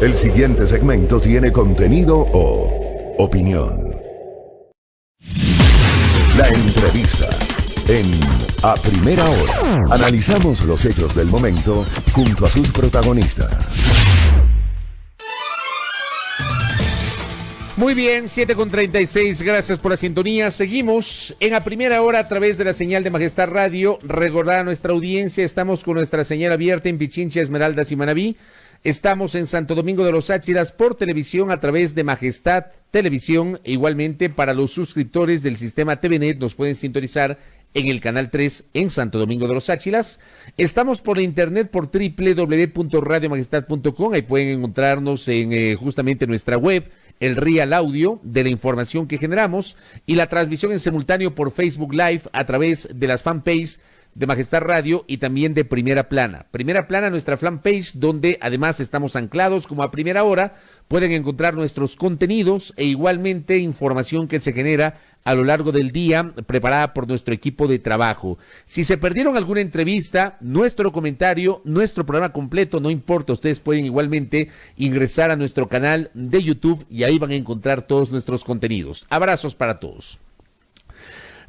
El siguiente segmento tiene contenido o opinión. La entrevista en A Primera Hora. Analizamos los hechos del momento junto a sus protagonistas. Muy bien, 7:36, gracias por la sintonía. Seguimos en A Primera Hora a través de la señal de Majestad Radio. Recordar a nuestra audiencia, estamos con nuestra señal abierta en Pichincha, Esmeraldas y Manabí. Estamos en Santo Domingo de los Áchilas por televisión a través de Majestad Televisión. E igualmente para los suscriptores del sistema TVNet nos pueden sintonizar en el canal 3 en Santo Domingo de los Áchilas. Estamos por internet por www.radiomajestad.com. Ahí pueden encontrarnos en justamente nuestra web, el real audio de la información que generamos y la transmisión en simultáneo por Facebook Live a través de las fanpages de Majestad Radio y también de Primera Plana. Primera Plana, nuestra fanpage, donde además estamos anclados como A Primera Hora. Pueden encontrar nuestros contenidos e igualmente información que se genera a lo largo del día, preparada por nuestro equipo de trabajo. Si se perdieron alguna entrevista, nuestro comentario, nuestro programa completo, no importa, ustedes pueden igualmente ingresar a nuestro canal de YouTube y ahí van a encontrar todos nuestros contenidos. Abrazos para todos.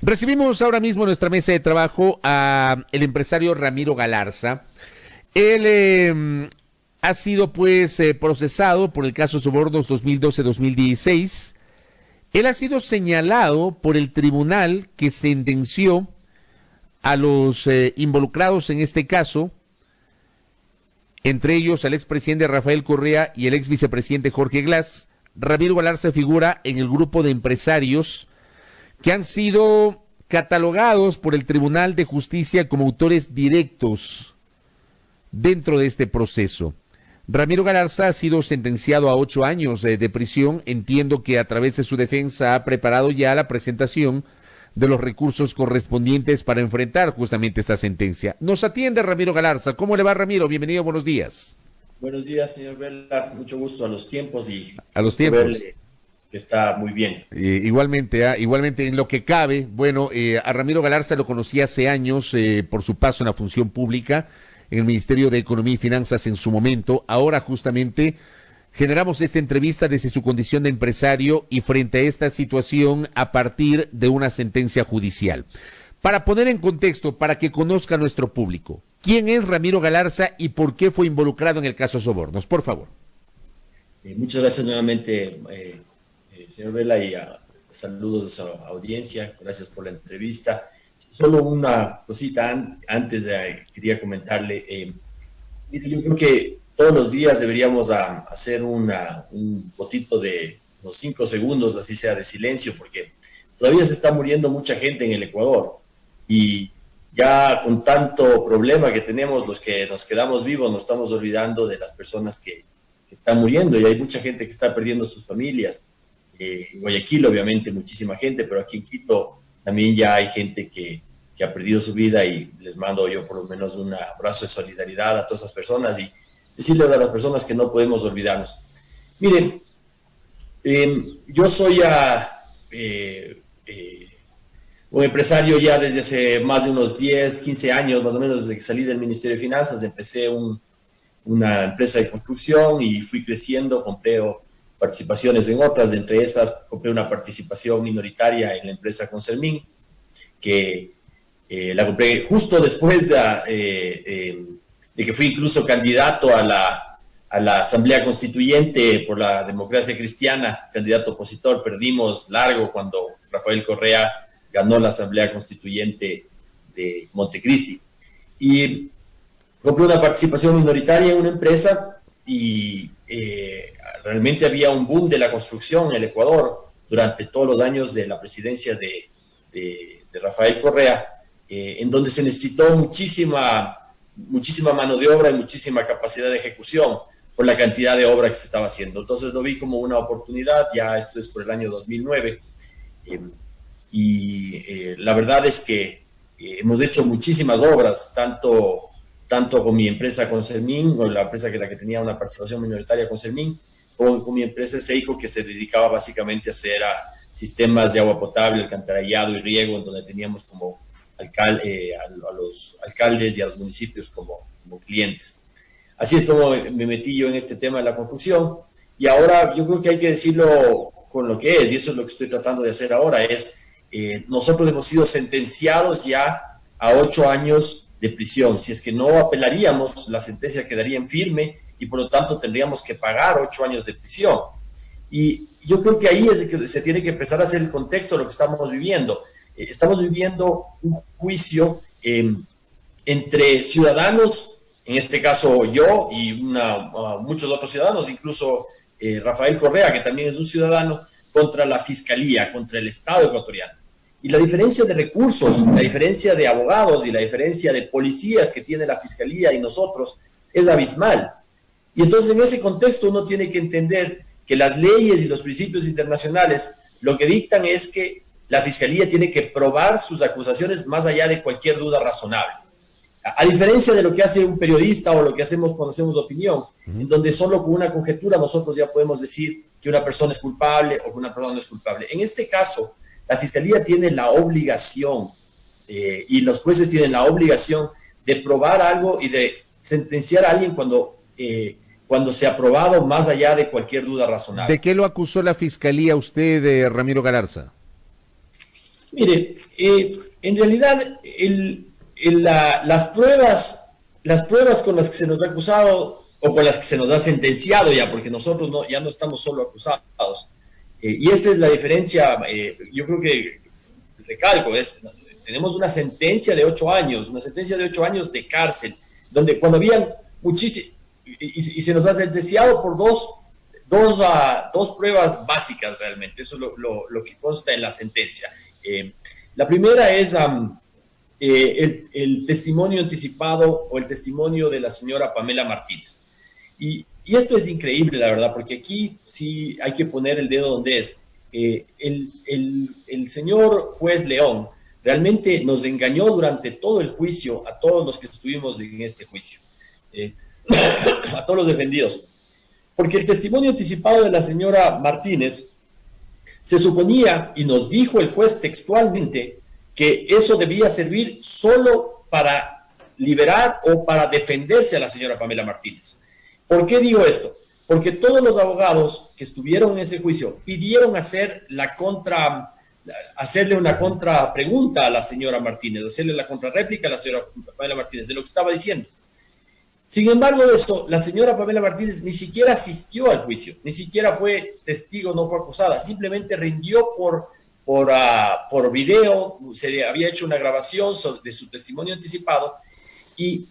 Recibimos ahora mismo en nuestra mesa de trabajo a el empresario Ramiro Galarza. Él ha sido procesado por el caso Sobornos 2012-2016. Él ha sido señalado por el tribunal que sentenció a los involucrados en este caso, entre ellos al expresidente Rafael Correa y el ex vicepresidente Jorge Glass. Ramiro Galarza figura en el grupo de empresarios que han sido catalogados por el Tribunal de Justicia como autores directos dentro de este proceso. Ramiro Galarza ha sido sentenciado a 8 años de prisión. Entiendo que a través de su defensa ha preparado ya la presentación de los recursos correspondientes para enfrentar justamente esta sentencia. Nos atiende Ramiro Galarza. ¿Cómo le va, Ramiro? Bienvenido, buenos días. Buenos días, señor Vela. Mucho gusto a los tiempos y a los tiempos. Que está muy bien. Igualmente en lo que cabe, a Ramiro Galarza lo conocí hace años por su paso en la función pública en el Ministerio de Economía y Finanzas en su momento. Ahora justamente generamos esta entrevista desde su condición de empresario y frente a esta situación a partir de una sentencia judicial. Para poner en contexto, para que conozca nuestro público, ¿quién es Ramiro Galarza y por qué fue involucrado en el caso Sobornos? Por favor. Muchas gracias nuevamente, señor Vela, y saludos a su audiencia. Gracias por la entrevista. Solo una cosita antes quería comentarle. Yo creo que todos los días deberíamos hacer un botito de unos 5 segundos, así sea, de silencio, porque todavía se está muriendo mucha gente en el Ecuador. Y ya con tanto problema que tenemos, los que nos quedamos vivos, nos estamos olvidando de las personas que están muriendo. Y hay mucha gente que está perdiendo sus familias. En Guayaquil, obviamente, muchísima gente, pero aquí en Quito también ya hay gente que ha perdido su vida y les mando yo por lo menos un abrazo de solidaridad a todas esas personas y decirles a las personas que no podemos olvidarnos. Miren, yo soy un empresario ya desde hace más de unos 10, 15 años, más o menos desde que salí del Ministerio de Finanzas. Empecé una empresa de construcción y fui creciendo, compré participaciones en otras, de entre esas compré una participación minoritaria en la empresa Concermin, que la compré justo después de que fui incluso candidato a la Asamblea Constituyente por la Democracia Cristiana, candidato opositor. Perdimos largo cuando Rafael Correa ganó la Asamblea Constituyente de Montecristi. Y compré una participación minoritaria en una empresa y realmente había un boom de la construcción en el Ecuador durante todos los años de la presidencia de Rafael Correa, en donde se necesitó muchísima mano de obra y muchísima capacidad de ejecución por la cantidad de obra que se estaba haciendo. Entonces lo vi como una oportunidad. Ya esto es por el año 2009, la verdad es que hemos hecho muchísimas obras, tanto con mi empresa Concermin, o la empresa la que tenía una participación minoritaria Concermin, como con mi empresa Seico, que se dedicaba básicamente a hacer sistemas de agua potable, alcantarillado y riego, en donde teníamos a los alcaldes y a los municipios como clientes. Así es como me metí yo en este tema de la construcción. Y ahora yo creo que hay que decirlo con lo que es, y eso es lo que estoy tratando de hacer ahora, nosotros hemos sido sentenciados ya a 8 años de prisión. Si es que no apelaríamos, la sentencia quedaría en firme y por lo tanto tendríamos que pagar 8 años de prisión. Y yo creo que ahí es que se tiene que empezar a hacer el contexto de lo que estamos viviendo. Estamos viviendo un juicio entre ciudadanos, en este caso yo y muchos otros ciudadanos, incluso Rafael Correa, que también es un ciudadano, contra la Fiscalía, contra el Estado ecuatoriano. Y la diferencia de recursos, la diferencia de abogados y la diferencia de policías que tiene la Fiscalía y nosotros es abismal. Y entonces en ese contexto uno tiene que entender que las leyes y los principios internacionales lo que dictan es que la Fiscalía tiene que probar sus acusaciones más allá de cualquier duda razonable. A diferencia de lo que hace un periodista o lo que hacemos cuando hacemos opinión, en donde solo con una conjetura nosotros ya podemos decir que una persona es culpable o que una persona no es culpable. En este caso, la Fiscalía tiene la obligación y los jueces tienen la obligación de probar algo y de sentenciar a alguien cuando se ha probado más allá de cualquier duda razonable. ¿De qué lo acusó la Fiscalía usted, Ramiro Galarza? Mire, en realidad las pruebas con las que se nos ha acusado o con las que se nos ha sentenciado ya, porque nosotros ya no estamos solo acusados, y esa es la diferencia. Yo creo que, recalco, tenemos una sentencia de 8 años de cárcel, donde cuando habían muchísimos, y se nos ha sentenciado por dos pruebas básicas realmente. Eso es lo que consta en la sentencia. La primera es el testimonio anticipado o el testimonio de la señora Pamela Martínez. Y esto es increíble, la verdad, porque aquí sí hay que poner el dedo donde es. El señor juez León realmente nos engañó durante todo el juicio a todos los que estuvimos en este juicio, a todos los defendidos. Porque el testimonio anticipado de la señora Martínez se suponía, y nos dijo el juez textualmente, que eso debía servir solo para liberar o para defenderse a la señora Pamela Martínez. ¿Por qué digo esto? Porque todos los abogados que estuvieron en ese juicio pidieron hacerle una contrapregunta a la señora Martínez, hacerle la contrarréplica a la señora Pamela Martínez de lo que estaba diciendo. Sin embargo de esto, la señora Pamela Martínez ni siquiera asistió al juicio, ni siquiera fue testigo, no fue acusada, simplemente rindió por video. Se le había hecho una grabación de su testimonio anticipado y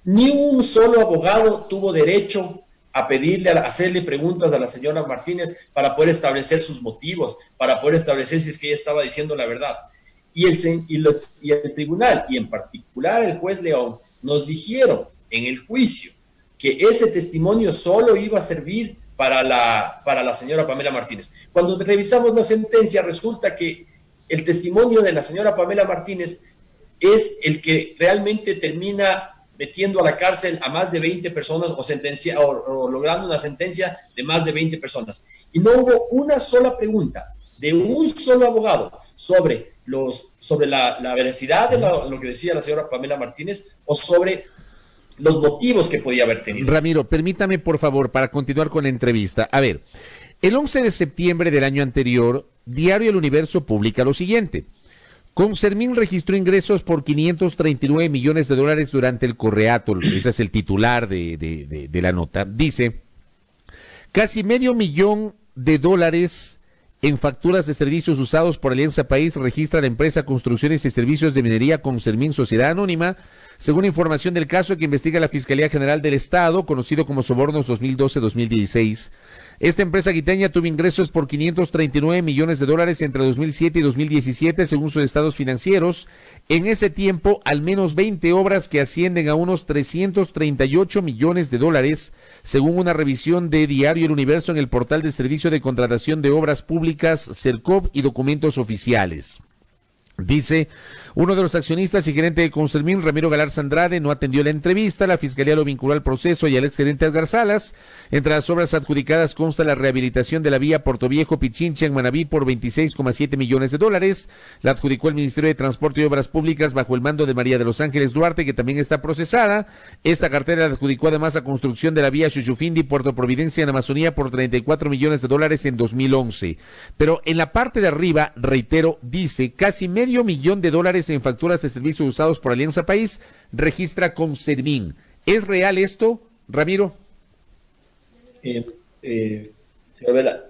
ni un solo abogado tuvo derecho a hacerle preguntas a la señora Martínez para poder establecer sus motivos, para poder establecer si es que ella estaba diciendo la verdad. Y el tribunal, y en particular el juez León, nos dijeron en el juicio que ese testimonio solo iba a servir para la señora Pamela Martínez. Cuando revisamos la sentencia, resulta que el testimonio de la señora Pamela Martínez es el que realmente termina metiendo a la cárcel a más de 20 personas o logrando una sentencia de más de 20 personas. Y no hubo una sola pregunta de un solo abogado sobre la veracidad de lo que decía la señora Pamela Martínez o sobre los motivos que podía haber tenido. Ramiro, permítame por favor para continuar con la entrevista. A ver, el 11 de septiembre del año anterior, Diario El Universo publica lo siguiente. Consermín registró ingresos por 539 millones de dólares durante el correato. Ese es el titular de la nota. Dice, casi $500,000 en facturas de servicios usados por Alianza País registra la empresa Construcciones y Servicios de Minería Consermín Sociedad Anónima, según información del caso que investiga la Fiscalía General del Estado, conocido como Sobornos 2012-2016. Esta empresa quiteña tuvo ingresos por 539 millones de dólares entre 2007 y 2017, según sus estados financieros. En ese tiempo, al menos 20 obras que ascienden a unos 338 millones de dólares, según una revisión de Diario El Universo en el portal de servicio de contratación de obras públicas, CERCOP, y documentos oficiales. Dice, uno de los accionistas y gerente de Consermin, Ramiro Galarza Andrade, no atendió la entrevista. La fiscalía lo vinculó al proceso y al exgerente Edgar Salas. Entre las obras adjudicadas consta la rehabilitación de la vía Puerto Viejo-Pichincha en Manabí por 26,7 millones de dólares. La adjudicó el Ministerio de Transporte y Obras Públicas bajo el mando de María de los Ángeles Duarte, que también está procesada. Esta cartera la adjudicó además a construcción de la vía Chuchufindi-Puerto Providencia en Amazonía por 34 millones de dólares en 2011. Pero en la parte de arriba, reitero, dice casi medio millón de dólares en facturas de servicios usados por Alianza País, registra Consermin. ¿Es real esto, Ramiro? Señor Vela,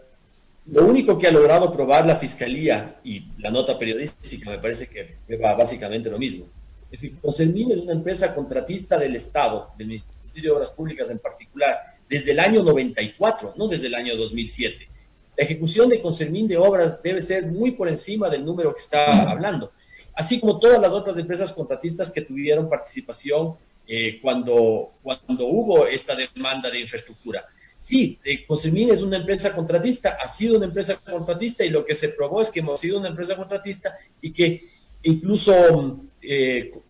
lo único que ha logrado probar la Fiscalía y la nota periodística me parece que va básicamente lo mismo. Es decir, Consermin es una empresa contratista del Estado, del Ministerio de Obras Públicas en particular, desde el año 94, no desde el año 2007. La ejecución de Consermin de obras debe ser muy por encima del número que está hablando, así como todas las otras empresas contratistas que tuvieron participación cuando hubo esta demanda de infraestructura. Sí, Consermin es una empresa contratista, ha sido una empresa contratista y lo que se probó es que hemos sido una empresa contratista y que incluso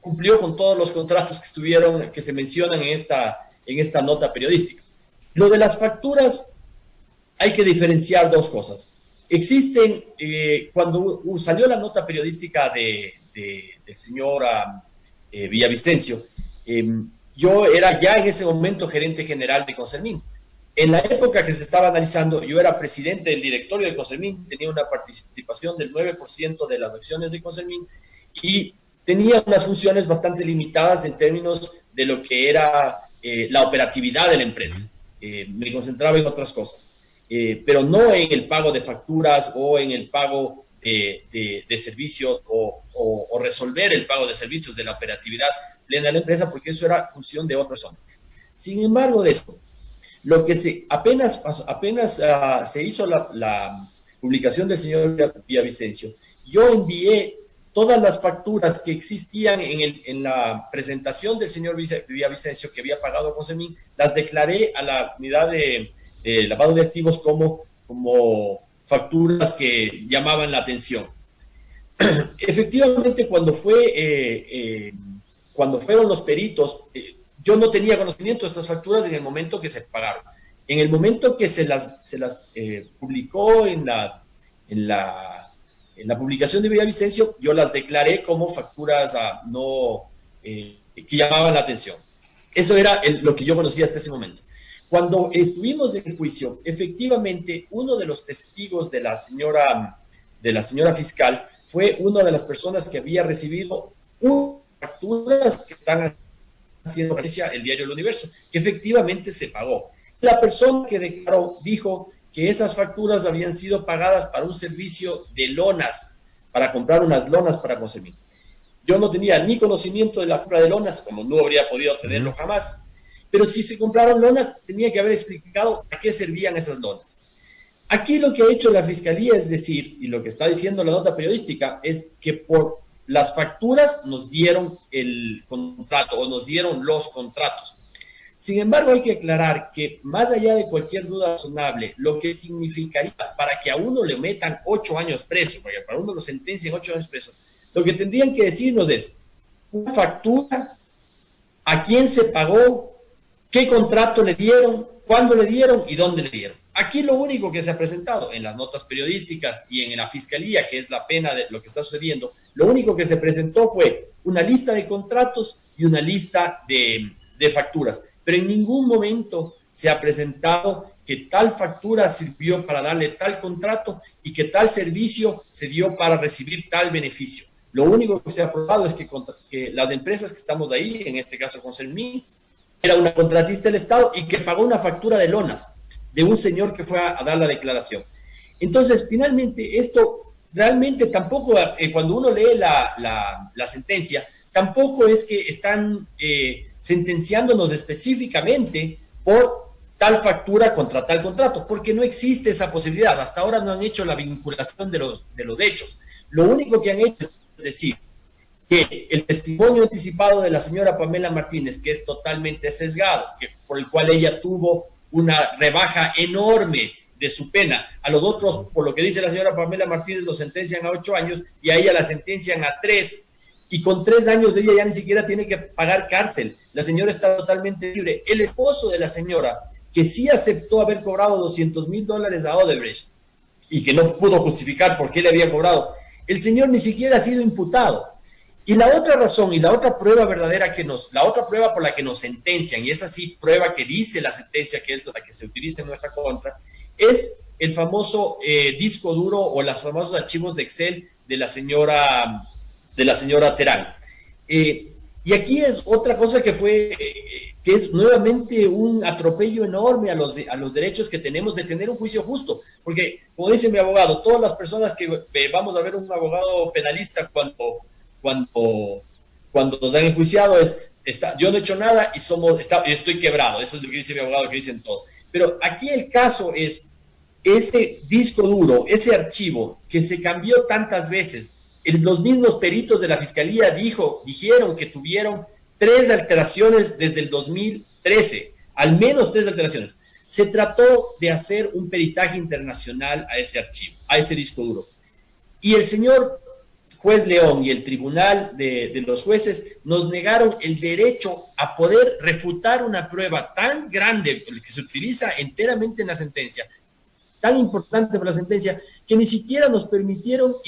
cumplió con todos los contratos que se mencionan en esta nota periodística. Lo de las facturas, hay que diferenciar dos cosas. Existen, cuando salió la nota periodística del señor Villavicencio, yo era ya en ese momento gerente general de Consermin. En la época que se estaba analizando, yo era presidente del directorio de Consermin, tenía una participación del 9% de las acciones de Consermin y tenía unas funciones bastante limitadas en términos de lo que era la operatividad de la empresa. Me concentraba en otras cosas. Pero no en el pago de facturas o en el pago de servicios o resolver el pago de servicios de la operatividad plena de la empresa, porque eso era función de otra zona. Sin embargo, de esto, lo que apenas se hizo la publicación del señor Villavicencio, yo envié todas las facturas que existían en la presentación del señor Villavicencio que había pagado Consermin, las declaré a la unidad de lavado de activos como facturas que llamaban la atención. Efectivamente, cuando fueron los peritos, yo no tenía conocimiento de estas facturas en el momento que se pagaron. En el momento que se las publicó en la publicación de Villavicencio, yo las declaré como facturas que llamaban la atención. Eso era lo que yo conocía hasta ese momento. Cuando estuvimos en el juicio, efectivamente, uno de los testigos de la señora fiscal fue una de las personas que había recibido facturas que están haciendo referencia el diario El Universo, que efectivamente se pagó. La persona que declaró dijo que esas facturas habían sido pagadas para un servicio de lonas, para comprar unas lonas para Consermin. Yo no tenía ni conocimiento de la compra de lonas, como no habría podido tenerlo jamás. Pero si se compraron lonas, tenía que haber explicado a qué servían esas lonas. Aquí lo que ha hecho la Fiscalía es decir, y lo que está diciendo la nota periodística, es que por las facturas nos dieron el contrato o nos dieron los contratos. Sin embargo, hay que aclarar que más allá de cualquier duda razonable, lo que significaría para que a uno le metan 8 años preso, porque para uno lo sentencien 8 años preso, lo que tendrían que decirnos es una factura, a quién se pagó, qué contrato le dieron, cuándo le dieron y dónde le dieron. Aquí lo único que se ha presentado en las notas periodísticas y en la Fiscalía, que es la pena de lo que está sucediendo, lo único que se presentó fue una lista de contratos y una lista de facturas. Pero en ningún momento se ha presentado que tal factura sirvió para darle tal contrato y que tal servicio se dio para recibir tal beneficio. Lo único que se ha probado es que las empresas que estamos ahí, en este caso Consermin, era una contratista del Estado y que pagó una factura de lonas de un señor que fue a dar la declaración. Entonces, finalmente, esto realmente tampoco, cuando uno lee la sentencia, tampoco es que están sentenciándonos específicamente por tal factura contra tal contrato, porque no existe esa posibilidad. Hasta ahora no han hecho la vinculación de los hechos. Lo único que han hecho es decir que el testimonio anticipado de la señora Pamela Martínez, que es totalmente sesgado, por el cual ella tuvo una rebaja enorme de su pena. A los otros, por lo que dice la señora Pamela Martínez, los sentencian a 8 años y a ella la sentencian a 3. Y con 3 años ella ya ni siquiera tiene que pagar cárcel. La señora está totalmente libre. El esposo de la señora, que sí aceptó haber cobrado $200,000 a Odebrecht y que no pudo justificar por qué le había cobrado, el señor ni siquiera ha sido imputado. Y la otra razón y la otra prueba verdadera la otra prueba por la que nos sentencian, y esa sí prueba que dice la sentencia, que es la que se utiliza en nuestra contra, es el famoso disco duro o los famosos archivos de Excel de la señora Terán. Y aquí es otra cosa que es nuevamente un atropello enorme a los derechos que tenemos de tener un juicio justo, porque como dice mi abogado, todas las personas que vamos a ver un abogado penalista cuando nos han enjuiciado yo no he hecho nada y estoy quebrado. Eso es lo que dice mi abogado, que dicen todos. Pero aquí el caso es ese disco duro, ese archivo que se cambió tantas veces. Los mismos peritos de la fiscalía dijeron que tuvieron 3 alteraciones desde el 2013, al menos 3 alteraciones. Se trató de hacer un peritaje internacional a ese archivo, a ese disco duro. Y el señor juez León y el tribunal de los jueces nos negaron el derecho a poder refutar una prueba tan grande que se utiliza enteramente en la sentencia, tan importante para la sentencia, que ni siquiera nos permitieron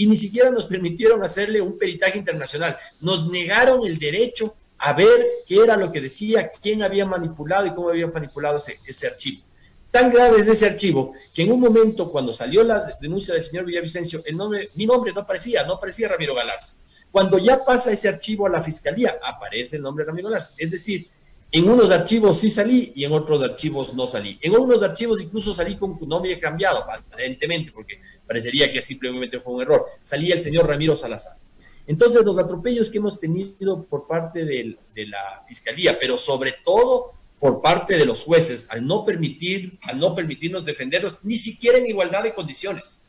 hacerle un peritaje internacional. Nos negaron el derecho a ver qué era lo que decía, quién había manipulado y cómo había manipulado ese archivo. Tan grave es ese archivo que en un momento, cuando salió la denuncia del señor Villavicencio, mi nombre no aparecía Ramiro Galarza. Cuando ya pasa ese archivo a la fiscalía, aparece el nombre de Ramiro Galarza. Es decir, en unos archivos sí salí y en otros archivos no salí. En unos archivos incluso salí con un nombre cambiado, aparentemente, porque parecería que simplemente fue un error. Salía el señor Ramiro Salazar. Entonces, los atropellos que hemos tenido por parte de la fiscalía, pero sobre todo por parte de los jueces, al no permitirnos defenderlos, ni siquiera en igualdad de condiciones.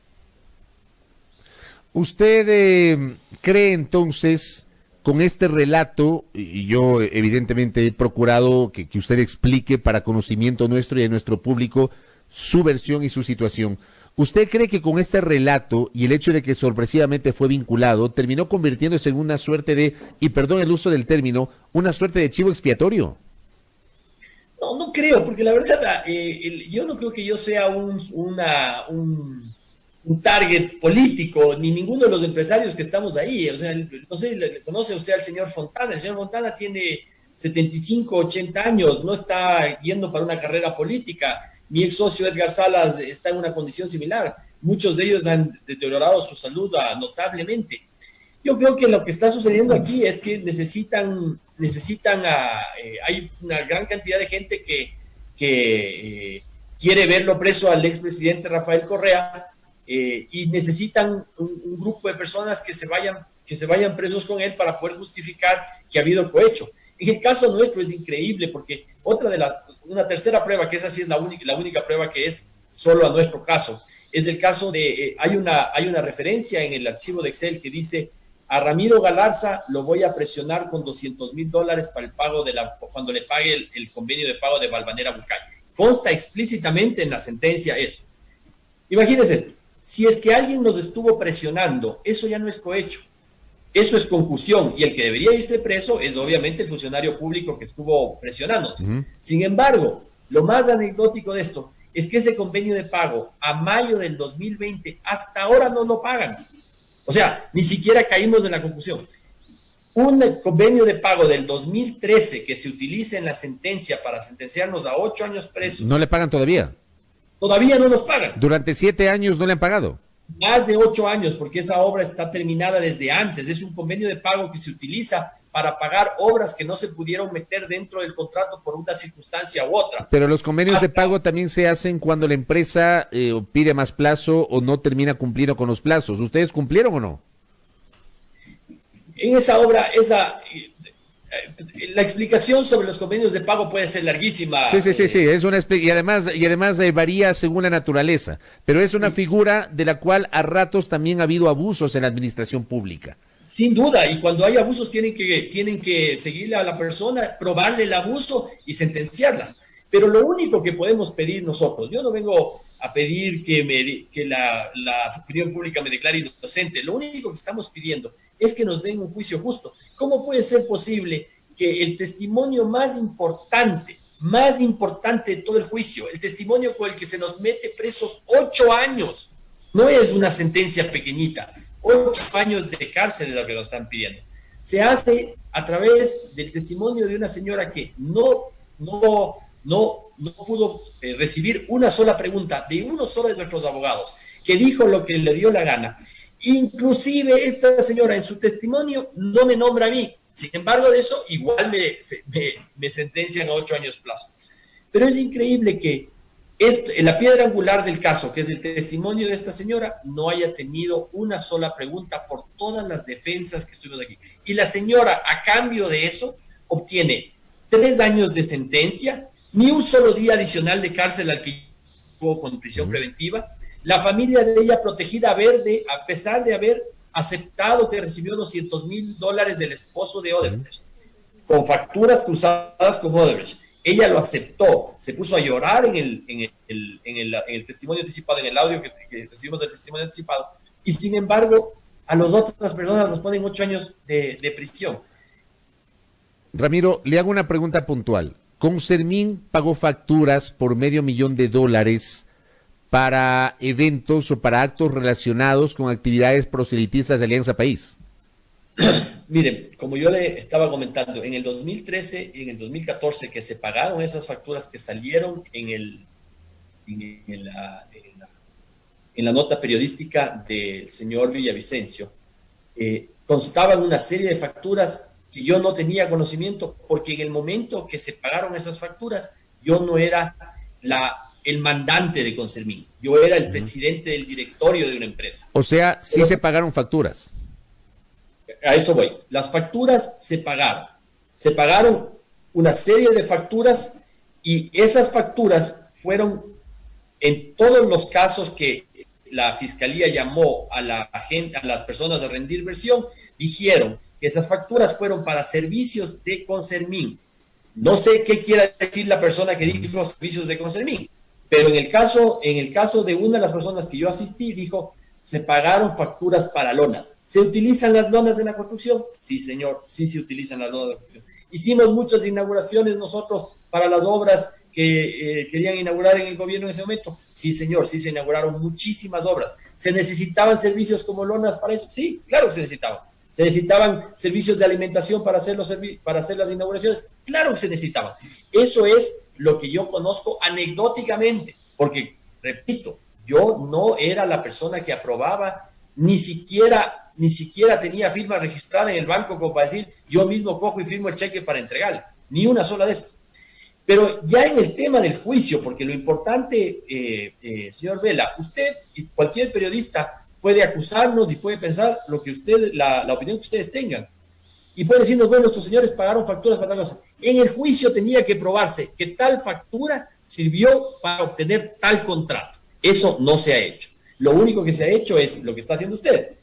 ¿Usted cree entonces, con este relato, y yo evidentemente he procurado que usted explique para conocimiento nuestro y de nuestro público su versión y su situación, ¿usted cree que con este relato y el hecho de que sorpresivamente fue vinculado, terminó convirtiéndose en una suerte de, y perdón el uso del término, una suerte de chivo expiatorio? No creo, porque la verdad, yo no creo que yo sea un target político, ni ninguno de los empresarios que estamos ahí. O sea, no sé, ¿le conoce usted al señor Fontana? El señor Fontana tiene 75, 80 años, no está yendo para una carrera política. Mi ex socio Edgar Salas está en una condición similar. Muchos de ellos han deteriorado su salud notablemente. Yo creo que lo que está sucediendo aquí es que hay una gran cantidad de gente que quiere verlo preso al expresidente Rafael Correa y necesitan un grupo de personas que se vayan presos con él para poder justificar que ha habido cohecho. En el caso nuestro es increíble porque una tercera prueba, que esa sí es la única prueba que es solo a nuestro caso, es el caso de, hay una referencia en el archivo de Excel que dice: a Ramiro Galarza lo voy a presionar con $200,000 para el pago cuando le pague el convenio de pago de Valvanera Bucay. Consta explícitamente en la sentencia eso. Imagínense esto: si es que alguien nos estuvo presionando, eso ya no es cohecho, eso es concusión, y el que debería irse preso es obviamente el funcionario público que estuvo presionándonos. Sin embargo, lo más anecdótico de esto es que ese convenio de pago a mayo del 2020 hasta ahora no lo pagan. O sea, ni siquiera caímos en la confusión. Un convenio de pago del 2013 que se utiliza en la sentencia para sentenciarnos a 8 años presos. ¿No le pagan todavía? Todavía no nos pagan. ¿Durante 7 años no le han pagado? Más de 8 años, porque esa obra está terminada desde antes. Es un convenio de pago que se utiliza para pagar obras que no se pudieron meter dentro del contrato por una circunstancia u otra. Pero los convenios de pago también se hacen cuando la empresa pide más plazo o no termina cumpliendo con los plazos. ¿Ustedes cumplieron o no? En esa obra, la explicación sobre los convenios de pago puede ser larguísima. Sí, es una y además varía según la naturaleza, pero es una figura de la cual a ratos también ha habido abusos en la administración pública. Sin duda, y cuando hay abusos tienen que seguirle a la persona, probarle el abuso y sentenciarla. Pero lo único que podemos pedir nosotros, yo no vengo a pedir que la opinión pública me declare inocente. Lo único que estamos pidiendo es que nos den un juicio justo. ¿Cómo puede ser posible que el testimonio más importante de todo el juicio, el testimonio con el que se nos mete presos 8 años, no es una sentencia pequeñita, 8 años de cárcel es lo que nos están pidiendo, se hace a través del testimonio de una señora que no pudo recibir una sola pregunta de uno solo de nuestros abogados, que dijo lo que le dio la gana? Inclusive esta señora en su testimonio no me nombra a mí. Sin embargo, de eso igual me sentencian a 8 años plazo. Pero es increíble que la piedra angular del caso, que es el testimonio de esta señora, no haya tenido una sola pregunta por todas las defensas que estuvimos aquí. Y la señora, a cambio de eso, obtiene 3 años de sentencia, ni un solo día adicional de cárcel al que tuvo con prisión preventiva. La familia de ella protegida a pesar de haber aceptado que recibió $200,000 del esposo de Odebrecht, con facturas cruzadas con Odebrecht. Ella lo aceptó, se puso a llorar en el testimonio anticipado, en el audio que recibimos del testimonio anticipado, y sin embargo, a las otras personas nos ponen 8 años de prisión. Ramiro, le hago una pregunta puntual. ¿Concermín pagó facturas por $500,000 para eventos o para actos relacionados con actividades proselitistas de Alianza País? Miren, como yo le estaba comentando, en el 2013 y en el 2014 que se pagaron esas facturas que salieron en la nota periodística del señor Villavicencio, constaban una serie de facturas que yo no tenía conocimiento, porque en el momento que se pagaron esas facturas, yo no era el mandante de Concermín, yo era el presidente del directorio de una empresa. O sea, sí se pagaron facturas. A eso voy. Las facturas se pagaron una serie de facturas, y esas facturas fueron en todos los casos que la fiscalía llamó a las personas a rendir versión, dijeron que esas facturas fueron para servicios de Concermín. No sé qué quiera decir la persona que dijo servicios de Concermín, pero en el caso de una de las personas que yo asistí, dijo: se pagaron facturas para lonas. ¿Se utilizan las lonas en la construcción? Sí, señor, sí se utilizan las lonas de la construcción. Hicimos muchas inauguraciones nosotros para las obras que querían inaugurar en el gobierno en ese momento. Sí, señor, sí se inauguraron muchísimas obras. ¿Se necesitaban servicios como lonas para eso? Sí, claro que se necesitaban. ¿Se necesitaban servicios de alimentación para hacer las inauguraciones? Claro que se necesitaban. Eso es lo que yo conozco anecdóticamente, porque, repito, yo no era la persona que aprobaba, ni siquiera tenía firma registrada en el banco como para decir: yo mismo cojo y firmo el cheque para entregarle, ni una sola de esas. Pero ya en el tema del juicio, porque lo importante, señor Vela, usted y cualquier periodista puede acusarnos y puede pensar lo que la opinión que ustedes tengan, y puede decirnos: bueno, estos señores pagaron facturas para tal cosa. En el juicio tenía que probarse que tal factura sirvió para obtener tal contrato. Eso no se ha hecho. Lo único que se ha hecho es lo que está haciendo usted.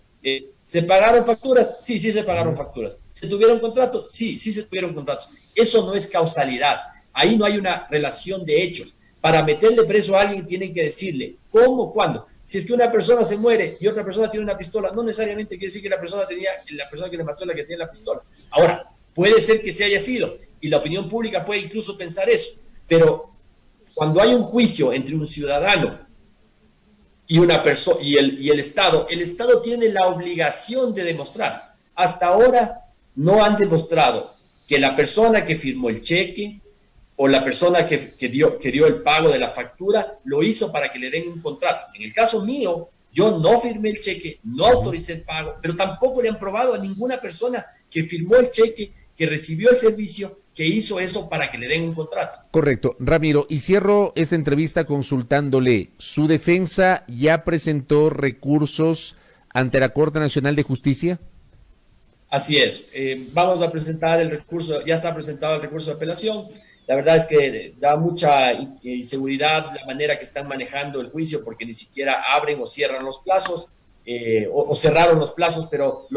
¿Se pagaron facturas? Sí, sí se pagaron facturas. ¿Se tuvieron contratos? Sí, sí se tuvieron contratos. Eso no es causalidad. Ahí no hay una relación de hechos. Para meterle preso a alguien tienen que decirle cómo, cuándo. Si es que una persona se muere y otra persona tiene una pistola, no necesariamente quiere decir que la persona que le mató es la que tiene la pistola. Ahora, puede ser que se haya sido, y la opinión pública puede incluso pensar eso, pero cuando hay un juicio entre un ciudadano y una persona y el Estado tiene la obligación de demostrar. Hasta ahora no han demostrado que la persona que firmó el cheque o la persona que dio el pago de la factura lo hizo para que le den un contrato. En el caso mío, yo no firmé el cheque, no autoricé el pago, pero tampoco le han probado a ninguna persona que firmó el cheque, que recibió el servicio, que hizo eso para que le den un contrato. Correcto. Ramiro, y cierro esta entrevista consultándole, ¿su defensa ya presentó recursos ante la Corte Nacional de Justicia? Así es. Vamos a presentar el recurso, ya está presentado el recurso de apelación. La verdad es que da mucha inseguridad la manera que están manejando el juicio, porque ni siquiera abren o cierran los plazos, o cerraron los plazos, pero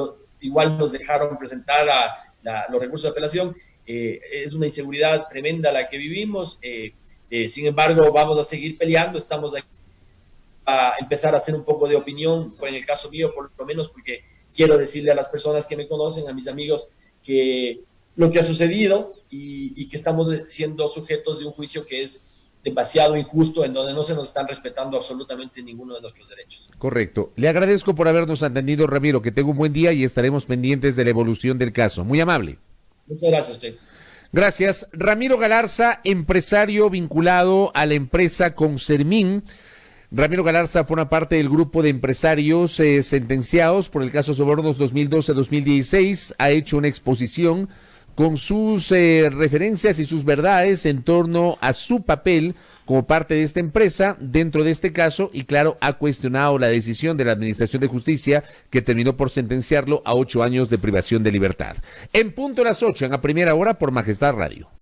igual nos dejaron presentar los recursos de apelación. Es una inseguridad tremenda la que vivimos. Sin embargo, vamos a seguir peleando. Estamos aquí a empezar a hacer un poco de opinión, en el caso mío por lo menos, porque quiero decirle a las personas que me conocen, a mis amigos, que lo que ha sucedido y que estamos siendo sujetos de un juicio que es demasiado injusto, en donde no se nos están respetando absolutamente ninguno de nuestros derechos. Correcto. Le agradezco por habernos atendido, Ramiro. Que tenga un buen día y estaremos pendientes de la evolución del caso. Muy amable. Muchas gracias a usted. Gracias. Ramiro Galarza, empresario vinculado a la empresa Concermin. Ramiro Galarza forma parte del grupo de empresarios sentenciados por el caso Sobornos 2012-2016. Ha hecho una exposición con sus referencias y sus verdades en torno a su papel como parte de esta empresa dentro de este caso y claro, ha cuestionado la decisión de la Administración de Justicia que terminó por sentenciarlo a 8 años de privación de libertad. En punto de las 8 en la primera hora por Majestad Radio.